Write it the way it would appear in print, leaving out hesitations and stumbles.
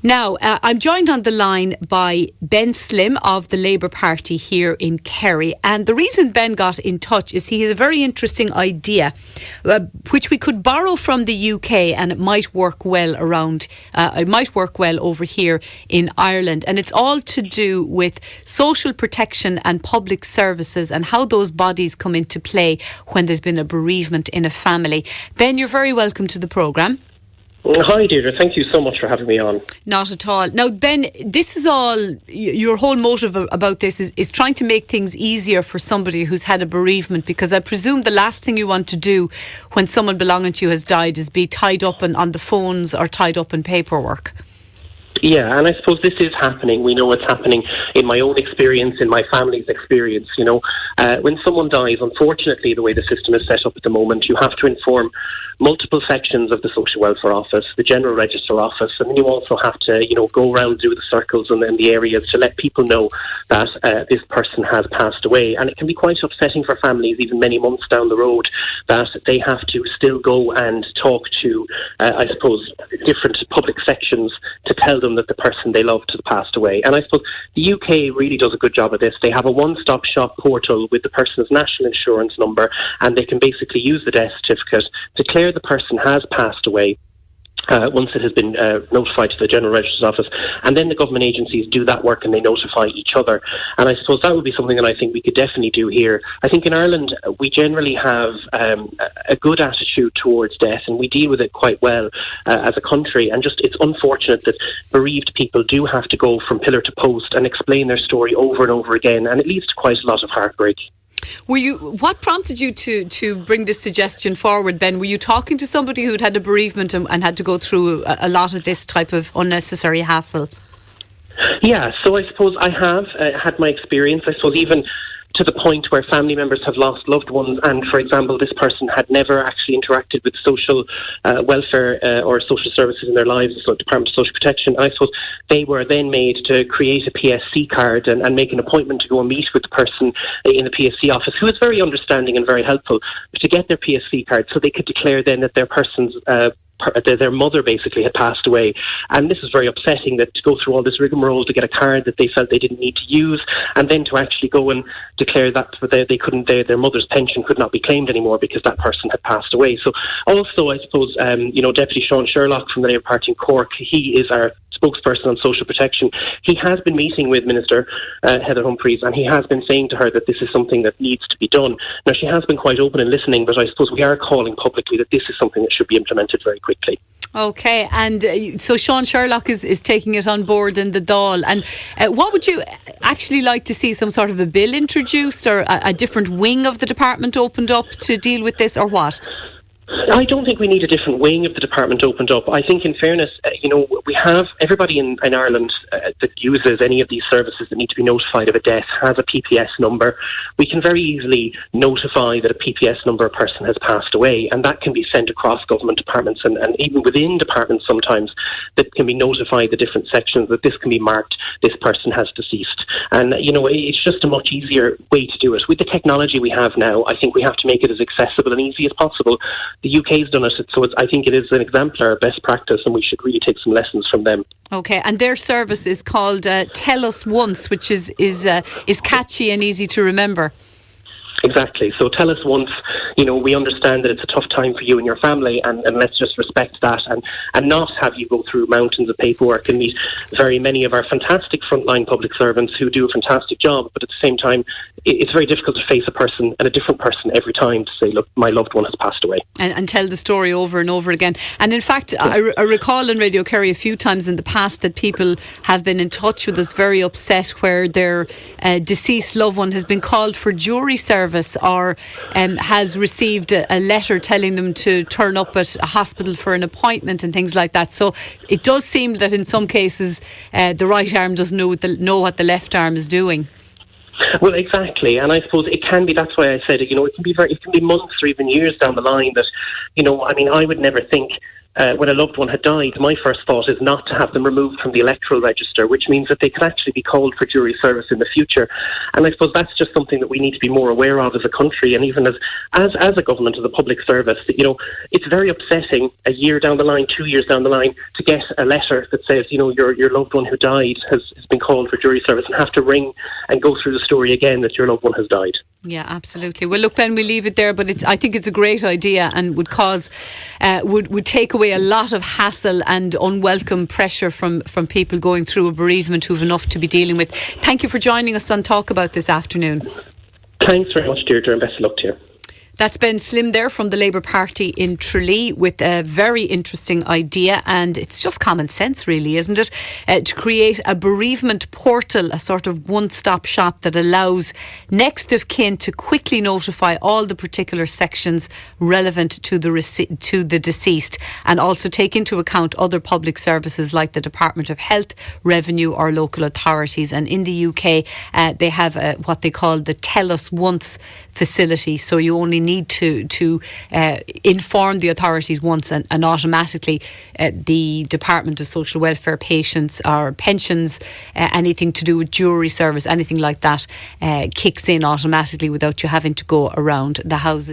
Now, I'm joined on the line by Ben Slimm of the Labour Party here in Kerry. And the reason Ben got in touch is he has a very interesting idea, which we could borrow from the UK, and it might work well over here in Ireland. And it's all to do with social protection and public services and how those bodies come into play when there's been a bereavement in a family. Ben, you're very welcome to the programme. Hi Deirdre, thank you so much for having me on. Not at all. Now Ben, this is all, your whole motive about this is trying to make things easier for somebody who's had a bereavement, because I presume the last thing you want to do when someone belonging to you has died is be tied up on the phones or tied up in paperwork. Yeah, and I suppose this is happening. We know it's happening in my own experience, in my family's experience. When someone dies, unfortunately, the way the system is set up at the moment, you have to inform multiple sections of the Social Welfare Office, the General Register Office, and then you also have to, go around through the circles and then the areas to let people know that this person has passed away. And it can be quite upsetting for families, even many months down the road, that they have to still go and talk to, different public sections to tell them that the person they loved has passed away. And I suppose the UK really does a good job of this. They have a one-stop shop portal with the person's national insurance number, and they can basically use the death certificate, declare the person has passed away once it has been notified to the General Register's Office, and then the government agencies do that work and they notify each other. And I suppose that would be something that I think we could definitely do here. I think in Ireland we generally have a good attitude towards death, and we deal with it quite well as a country, and just it's unfortunate that bereaved people do have to go from pillar to post and explain their story over and over again, and it leads to quite a lot of heartbreak. What prompted you to bring this suggestion forward, Ben? Were you talking to somebody who'd had a bereavement and had to go through a lot of this type of unnecessary hassle? Yeah, so I suppose I have had my experience. I suppose even to the point where family members have lost loved ones, and, for example, this person had never actually interacted with social welfare or social services in their lives, so Department of Social Protection. I suppose they were then made to create a PSC card and make an appointment to go and meet with the person in the PSC office, who was very understanding and very helpful, to get their PSC card so they could declare then that their person's their mother basically had passed away. And this is very upsetting, that to go through all this rigmarole to get a card that they felt they didn't need to use, and then to actually go and declare that they couldn't, their mother's pension could not be claimed anymore because that person had passed away. So also, I suppose, Deputy Sean Sherlock from the Labour Party in Cork, he is our spokesperson on social protection. He has been meeting with Minister Heather Humphreys, and he has been saying to her that this is something that needs to be done. Now, she has been quite open in listening, but I suppose we are calling publicly that this is something that should be implemented very quickly. Okay, and so Sean Sherlock is taking it on board in the Dáil. And what would you actually like to see, some sort of a bill introduced, or a different wing of the department opened up to deal with this, or what? I don't think we need a different wing of the department opened up. I think, in fairness, we have everybody in Ireland that uses any of these services that need to be notified of a death has a PPS number. We can very easily notify that a PPS number person has passed away, and that can be sent across government departments and even within departments sometimes, that can be notified the different sections that this can be marked, this person has deceased. And, it's just a much easier way to do it. With the technology we have now, I think we have to make it as accessible and easy as possible. The UK's done it, so I think it is an exemplar best practice, and we should really take some lessons from them. Okay, and their service is called Tell Us Once, which is catchy and easy to remember. Exactly. So tell us once, we understand that it's a tough time for you and your family, and let's just respect that and not have you go through mountains of paperwork and meet very many of our fantastic frontline public servants who do a fantastic job. But at the same time, it's very difficult to face a person and a different person every time to say, look, my loved one has passed away. And tell the story over and over again. And in fact, I recall in Radio Kerry a few times in the past that people have been in touch with us very upset where their deceased loved one has been called for jury service, or has received a letter telling them to turn up at a hospital for an appointment and things like that. So it does seem that in some cases the right arm doesn't know what the left arm is doing. Well, exactly, and I suppose it can be. That's why I said it. It can be months or even years down the line that, I would never think when a loved one had died, my first thought is not to have them removed from the electoral register, which means that they can actually be called for jury service in the future. And I suppose that's just something that we need to be more aware of as a country, and even as a government, as a public service. That, it's very upsetting a year down the line, 2 years down the line, to get a letter that says, your loved one who died has been called for jury service, and have to ring and go through the story again that your loved one has died. Yeah, absolutely. Well, look, Ben, we leave it there, but I think it's a great idea and would cause, would take away a lot of hassle and unwelcome pressure from people going through a bereavement who've enough to be dealing with. Thank you for joining us on Talk About this afternoon. Thanks very much, Deirdre, and best of luck to you. That's Ben Slimm there from the Labour Party in Tralee with a very interesting idea, and it's just common sense really, isn't it? To create a bereavement portal, a sort of one-stop shop that allows next of kin to quickly notify all the particular sections relevant to the deceased, and also take into account other public services like the Department of Health, Revenue or local authorities. And in the UK they have what they call the Tell Us Once facility, so you only need to inform the authorities once, and automatically the Department of Social Welfare, patients or pensions, anything to do with jury service, anything like that kicks in automatically without you having to go around the houses.